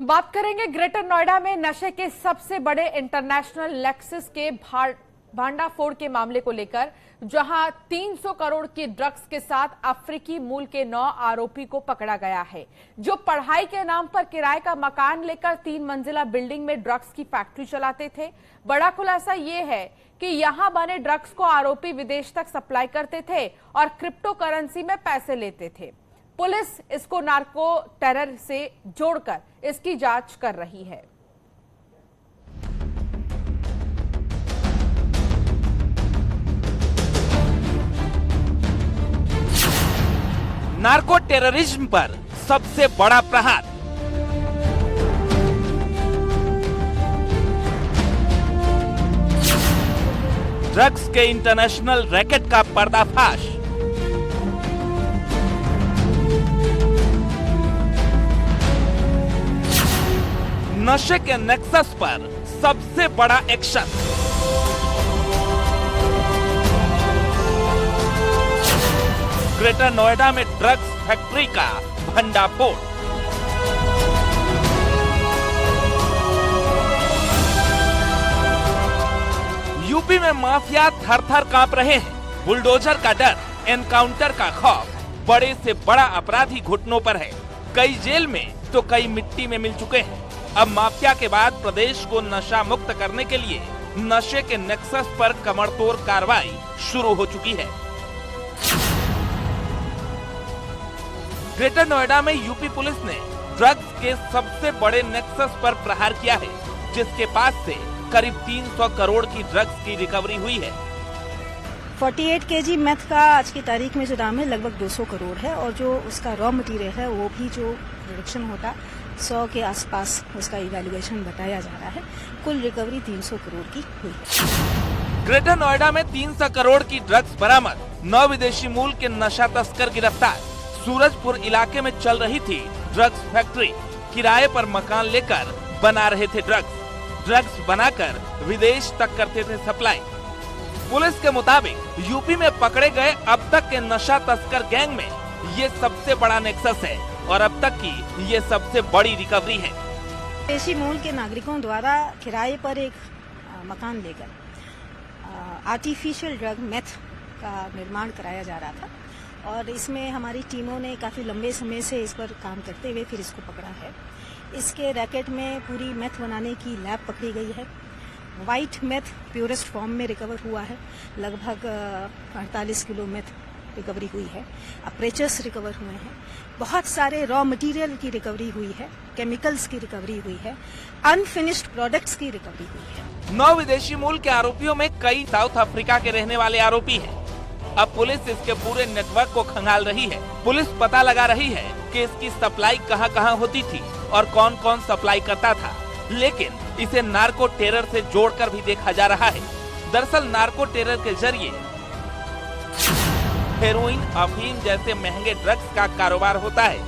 बात करेंगे ग्रेटर नोएडा में नशे के सबसे बड़े इंटरनेशनल लेक्सस के भांडाफोड़ के मामले को लेकर, जहां 300 करोड़ की ड्रग्स के साथ अफ्रीकी मूल के 9 आरोपी को पकड़ा गया है, जो पढ़ाई के नाम पर किराए का मकान लेकर 3 मंजिला बिल्डिंग में ड्रग्स की फैक्ट्री चलाते थे। बड़ा खुलासा ये है कि यहां बने ड्रग्स को आरोपी विदेश तक सप्लाई करते थे और क्रिप्टो करेंसी में पैसे लेते थे। पुलिस इसको नार्को टेरर से जोड़कर इसकी जांच कर रही है। नार्को टेररिज्म पर सबसे बड़ा प्रहार। ड्रग्स के इंटरनेशनल रैकेट का पर्दाफाश। नशे के नेक्सस पर सबसे बड़ा एक्शन। ग्रेटर नोएडा में ड्रग्स फैक्ट्री का भंडाफोड़। यूपी में माफिया थर-थर कांप रहे हैं। बुलडोजर का डर, एनकाउंटर का खौफ। बड़े से बड़ा अपराधी घुटनों पर है। कई जेल में तो कई मिट्टी में मिल चुके हैं। अब माफिया के बाद प्रदेश को नशा मुक्त करने के लिए नशे के नेक्सस पर कमरतोड़ कार्रवाई शुरू हो चुकी है। ग्रेटर नोएडा में यूपी पुलिस ने ड्रग्स के सबसे बड़े नेक्सस पर प्रहार किया है, जिसके पास से करीब 300 करोड़ की ड्रग्स की रिकवरी हुई है। 48 केजी मेथ का आज की तारीख में जो दाम है लगभग 200 करोड़ है, और जो उसका रॉ मटेरियल है वो भी जो प्रोडक्शन होता 100 के आसपास उसका इवैल्यूएशन बताया जा रहा है। कुल रिकवरी 300 करोड़ की हुई है। ग्रेटर नोएडा में 300 करोड़ की ड्रग्स बरामद। 9 विदेशी मूल के नशा तस्कर गिरफ्तार। सूरजपुर इलाके में चल रही थी ड्रग्स फैक्ट्री। किराए पर मकान लेकर बना रहे थे ड्रग्स बनाकर विदेश तक करते थे सप्लाई। पुलिस के मुताबिक यूपी में पकड़े गए अब तक के नशा तस्कर गैंग में ये सबसे बड़ा नेक्सस है और अब तक की ये सबसे बड़ी रिकवरी है। विदेशी मूल के नागरिकों द्वारा किराए पर एक मकान लेकर आर्टिफिशियल ड्रग मेथ का निर्माण कराया जा रहा था, और इसमें हमारी टीमों ने काफी लंबे समय से इस पर काम करते हुए फिर इसको पकड़ा है। इसके रैकेट में पूरी मेथ बनाने की लैब पकड़ी गई है। व्हाइट मेथ प्योरेस्ट फॉर्म में रिकवर हुआ है। लगभग 48 किलो मेथ रिकवरी हुई है। अप्रेचर्स रिकवर हुए हैं। बहुत सारे रॉ मटेरियल की रिकवरी हुई है। केमिकल्स की रिकवरी हुई है। अनफिनिश्ड प्रोडक्ट्स की रिकवरी हुई है। 9 विदेशी मूल के आरोपियों में कई साउथ अफ्रीका के रहने वाले आरोपी हैं। अब पुलिस इसके पूरे नेटवर्क को खंगाल रही है। पुलिस पता लगा रही है कि इसकी सप्लाई कहां-कहां होती थी और कौन-कौन सप्लाई करता था, लेकिन इसे नार्को टेरर से जोड़कर भी देखा जा रहा है। दरअसल नार्को टेरर के जरिए हेरोइन, अफीम जैसे महंगे ड्रग्स का कारोबार होता है।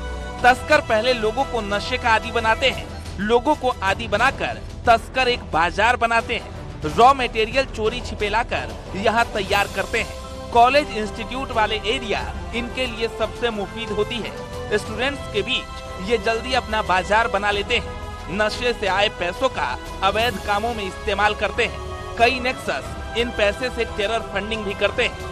तस्कर पहले लोगों को नशे का आदी बनाते हैं। लोगों को आदी बनाकर तस्कर एक बाजार बनाते हैं। रॉ मटेरियल चोरी छिपे लाकर यहाँ तैयार करते हैं। कॉलेज इंस्टीट्यूट वाले एरिया इनके लिए सबसे मुफीद होती है। स्टूडेंट्स के बीच ये जल्दी अपना बाजार बना लेते हैं। नशे से आए पैसों का अवैध कामों में इस्तेमाल करते हैं। कई नेक्सस इन पैसे से टेरर फंडिंग भी करते हैं।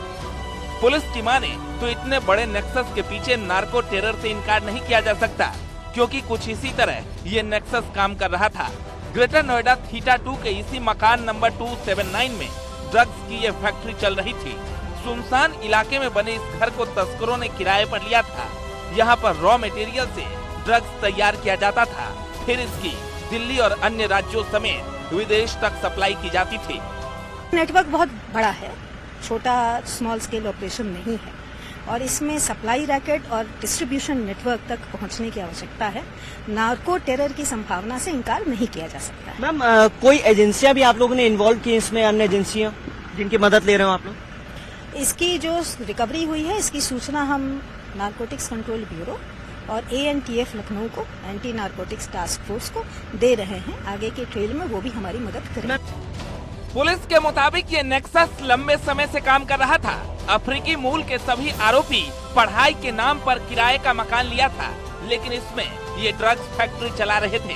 पुलिस की माने तो इतने बड़े नेक्सस के पीछे नार्को टेरर से इनकार नहीं किया जा सकता, क्योंकि कुछ इसी तरह ये नेक्सस काम कर रहा था। ग्रेटर नोएडा थीटा 2 के इसी मकान नंबर 279 में ड्रग्स की ये फैक्ट्री चल रही थी। सुनसान इलाके में बने इस घर को तस्करों ने किराए पर लिया था। यहाँ पर रॉ मटेरियल से ड्रग्स तैयार किया जाता था, फिर इसकी दिल्ली और अन्य राज्यों समेत विदेश तक सप्लाई की जाती थी। नेटवर्क बहुत बड़ा है, छोटा स्मॉल स्केल ऑपरेशन नहीं है, और इसमें सप्लाई रैकेट और डिस्ट्रीब्यूशन नेटवर्क तक पहुंचने की आवश्यकता है। नार्को टेरर की संभावना से इनकार नहीं किया जा सकता। मैम, कोई एजेंसियां भी आप लोगों ने इन्वॉल्व की इसमें, अन्य एजेंसियां जिनकी मदद ले रहे हो आप लोग? इसकी जो रिकवरी हुई है इसकी सूचना हम नारकोटिक्स कंट्रोल ब्यूरो और ANTF लखनऊ को, एंटी नारकोटिक्स टास्क फोर्स को दे रहे हैं। आगे के ट्रेल में वो भी हमारी मदद करेंगे। पुलिस के मुताबिक ये नेक्सस लंबे समय से काम कर रहा था। अफ्रीकी मूल के सभी आरोपी पढ़ाई के नाम पर किराए का मकान लिया था, लेकिन इसमें ये ड्रग्स फैक्ट्री चला रहे थे।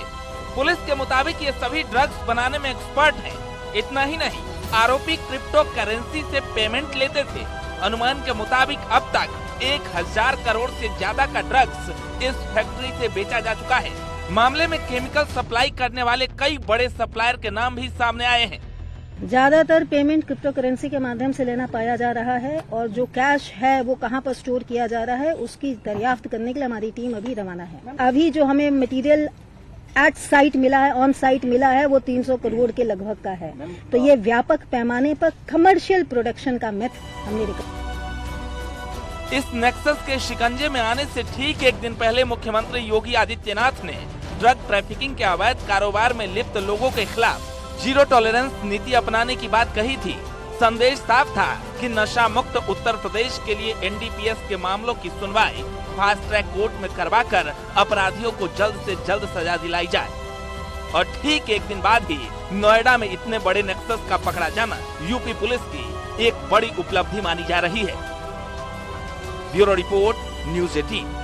पुलिस के मुताबिक ये सभी ड्रग्स बनाने में एक्सपर्ट हैं। इतना ही नहीं, आरोपी क्रिप्टो करेंसी से पेमेंट लेते थे। अनुमान के मुताबिक अब तक 1000 करोड़ से ज्यादा का ड्रग्स इस फैक्ट्री से बेचा जा चुका है। मामले में केमिकल सप्लाई करने वाले कई बड़े सप्लायर के नाम भी सामने आए हैं। ज्यादातर पेमेंट क्रिप्टो करेंसी के माध्यम से लेना पाया जा रहा है और जो कैश है वो कहां पर स्टोर किया जा रहा है उसकी दरियाफ्त करने के लिए हमारी टीम अभी रवाना है। अभी जो हमें मटेरियल एट साइट मिला है, ऑन साइट मिला है, वो 300 करोड़ के लगभग का है। तो ये व्यापक पैमाने पर कमर्शियल प्रोडक्शन का मेथ हमने इस नेक्सस के शिकंजे में आने से ठीक एक दिन पहले मुख्यमंत्री योगी आदित्यनाथ ने ड्रग ट्रैफिकिंग के अवैध कारोबार में लिप्त लोगों के खिलाफ जीरो टॉलरेंस नीति अपनाने की बात कही थी। संदेश साफ था कि नशा मुक्त उत्तर प्रदेश के लिए एनडीपीएस के मामलों की सुनवाई फास्ट ट्रैक कोर्ट में करवाकर अपराधियों को जल्द से जल्द सजा दिलाई जाए। और ठीक एक दिन बाद ही नोएडा में इतने बड़े नेक्सस का पकड़ा जाना यूपी पुलिस की एक बड़ी उपलब्धि मानी जा रही है। Bureau report, news 18।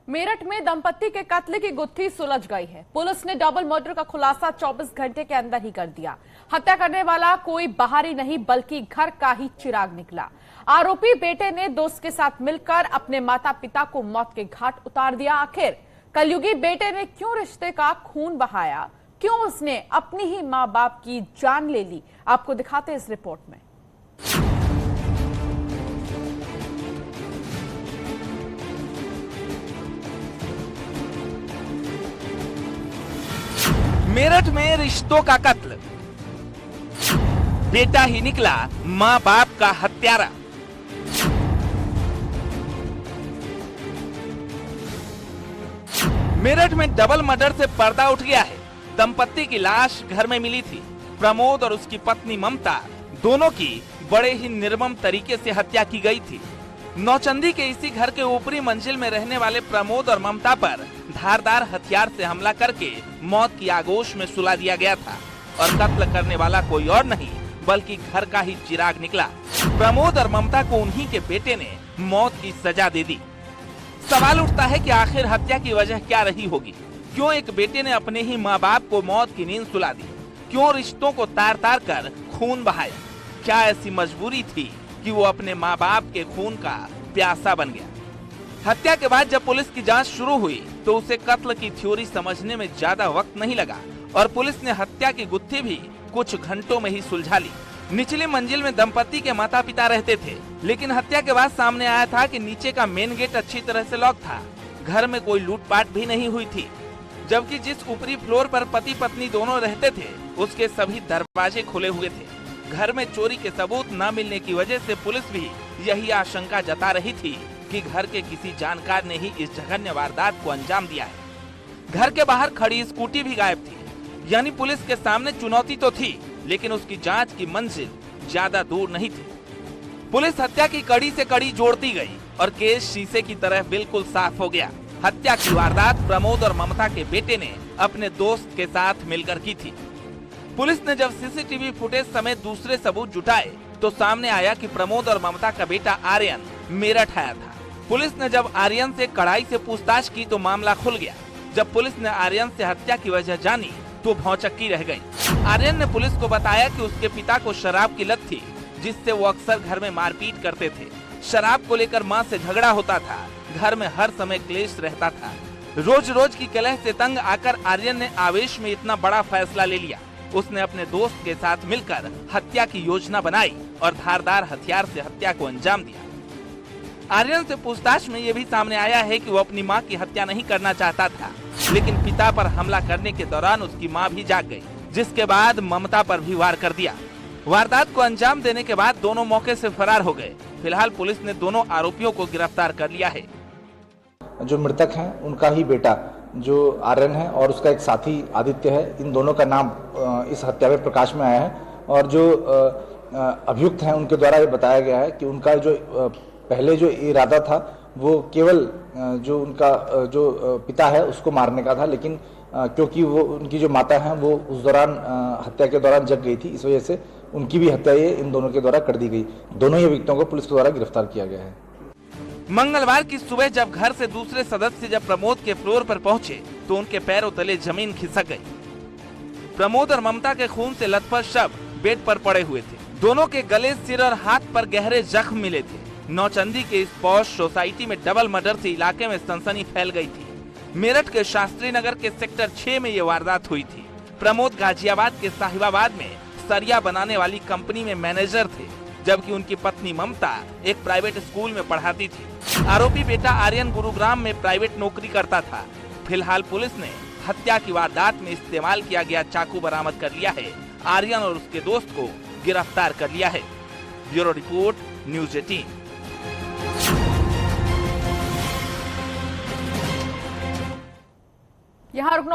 मेरठ में दंपत्ति के कत्ल की गुत्थी सुलझ गई है। पुलिस ने डबल मर्डर का खुलासा 24 घंटे के अंदर ही कर दिया। हत्या करने वाला कोई बाहरी नहीं बल्कि घर का ही चिराग निकला। आरोपी बेटे ने दोस्त के साथ मिलकर अपने माता पिता को मौत के घाट उतार दिया। आखिर कलयुगी बेटे ने क्यों रिश्ते का खून बहाया, क्यों उसने अपनी ही मां बाप की जान ले ली, आपको दिखाते इस रिपोर्ट में। मेरठ में रिश्तों का कत्ल, बेटा ही निकला मां बाप का हत्यारा। मेरठ में डबल मर्डर से पर्दा उठ गया है। दंपत्ति की लाश घर में मिली थी। प्रमोद और उसकी पत्नी ममता दोनों की बड़े ही निर्मम तरीके से हत्या की गई थी। नौचंदी के इसी घर के ऊपरी मंजिल में रहने वाले प्रमोद और ममता पर धारदार हथियार से हमला करके मौत की आगोश में सुला दिया गया था और कत्ल करने वाला कोई और नहीं बल्कि घर का ही चिराग निकला। प्रमोद और ममता को उन्हीं के बेटे ने मौत की सजा दे दी। सवाल उठता है कि आखिर हत्या की वजह क्या रही होगी? क्यों एक बेटे ने अपने ही माँ बाप को मौत की नींद सुला दी? क्यों रिश्तों को तार तार कर खून बहाया? क्या ऐसी मजबूरी थी कि वो अपने माँ बाप के खून का प्यासा बन गया? हत्या के बाद जब पुलिस की जांच शुरू हुई तो उसे कत्ल की थ्योरी समझने में ज्यादा वक्त नहीं लगा और पुलिस ने हत्या की गुत्थी भी कुछ घंटों में ही सुलझा ली। निचली मंजिल में दंपति के माता पिता रहते थे, लेकिन हत्या के बाद सामने आया था कि नीचे का मेन गेट अच्छी तरह से लॉक था। घर में कोई लूटपाट भी नहीं हुई थी, जबकि जिस ऊपरी फ्लोर पर पति पत्नी दोनों रहते थे उसके सभी दरवाजे खुले हुए थे। घर में चोरी के सबूत न मिलने की वजह से पुलिस भी यही आशंका जता रही थी कि घर के किसी जानकार ने ही इस जघन्य वारदात को अंजाम दिया है। घर के बाहर खड़ी स्कूटी भी गायब थी, यानी पुलिस के सामने चुनौती तो थी, लेकिन उसकी जांच की मंजिल ज्यादा दूर नहीं थी। पुलिस हत्या की कड़ी से कड़ी जोड़ती गई और केस शीशे की तरह बिल्कुल साफ हो गया। हत्या की वारदात प्रमोद और ममता के बेटे ने अपने दोस्त के साथ मिलकर की थी। पुलिस ने जब सीसीटीवी फुटेज समेत दूसरे सबूत जुटाए तो सामने आया कि प्रमोद और ममता का बेटा आर्यन मेरठ आया था। पुलिस ने जब आर्यन से कड़ाई से पूछताछ की तो मामला खुल गया। जब पुलिस ने आर्यन से हत्या की वजह जानी तो भौचक्की रह गई। आर्यन ने पुलिस को बताया कि उसके पिता को शराब की लत थी, जिससे वो अक्सर घर में मारपीट करते थे। शराब को लेकर मां से झगड़ा होता था, घर में हर समय क्लेश रहता था। रोज रोज की कलह से तंग आकर आर्यन ने आवेश में इतना बड़ा फैसला ले लिया। उसने अपने दोस्त के साथ मिलकर हत्या की योजना बनाई और धारदार हथियार से हत्या को अंजाम दिया। आर्यन से पूछताछ में ये भी सामने आया है कि वो अपनी मां की हत्या नहीं करना चाहता था, लेकिन पिता पर हमला करने के दौरान उसकी मां भी जाग गई, जिसके बाद ममता पर भी वार कर दिया। वारदात को अंजाम देने के बाद दोनों मौके से फरार हो गए। फिलहाल पुलिस ने दोनों आरोपियों को गिरफ्तार कर लिया है। जो मृतक हैं उनका ही बेटा जो आर्यन है और उसका एक साथी आदित्य है, इन दोनों का नाम इस हत्या में प्रकाश में आया है। और जो अभियुक्त हैं उनके द्वारा ये बताया गया है कि उनका जो पहले जो इरादा था वो केवल जो उनका जो पिता है उसको मारने का था, लेकिन क्योंकि वो उनकी जो माता हैं वो उस दौरान हत्या के दौरान जग गई थी, इस वजह से उनकी भी हत्या ये इन दोनों के द्वारा कर दी गई। दोनों ही अभियुक्तों को पुलिस के द्वारा गिरफ्तार किया गया है। मंगलवार की सुबह जब घर से दूसरे सदस्य जब प्रमोद के फ्लोर पर पहुंचे तो उनके पैरों तले जमीन खिसक गई। प्रमोद और ममता के खून से लथपथ शव बेड पर पड़े हुए थे। दोनों के गले, सिर और हाथ पर गहरे जख्म मिले थे। नौचंदी के इस पॉश सोसाइटी में डबल मर्डर से इलाके में सनसनी फैल गई थी। मेरठ के शास्त्री नगर के सेक्टर 6 में ये वारदात हुई थी। प्रमोद गाजियाबाद के साहिबाबाद में सरिया बनाने वाली कंपनी में मैनेजर थे, जबकि उनकी पत्नी ममता एक प्राइवेट स्कूल में पढ़ाती थी। आरोपी बेटा आर्यन गुरुग्राम में प्राइवेट नौकरी करता था। फिलहाल पुलिस ने हत्या की वारदात में इस्तेमाल किया गया चाकू बरामद कर लिया है। आर्यन और उसके दोस्त को गिरफ्तार कर लिया है। Bureau report, news 18। यहाँ रुकना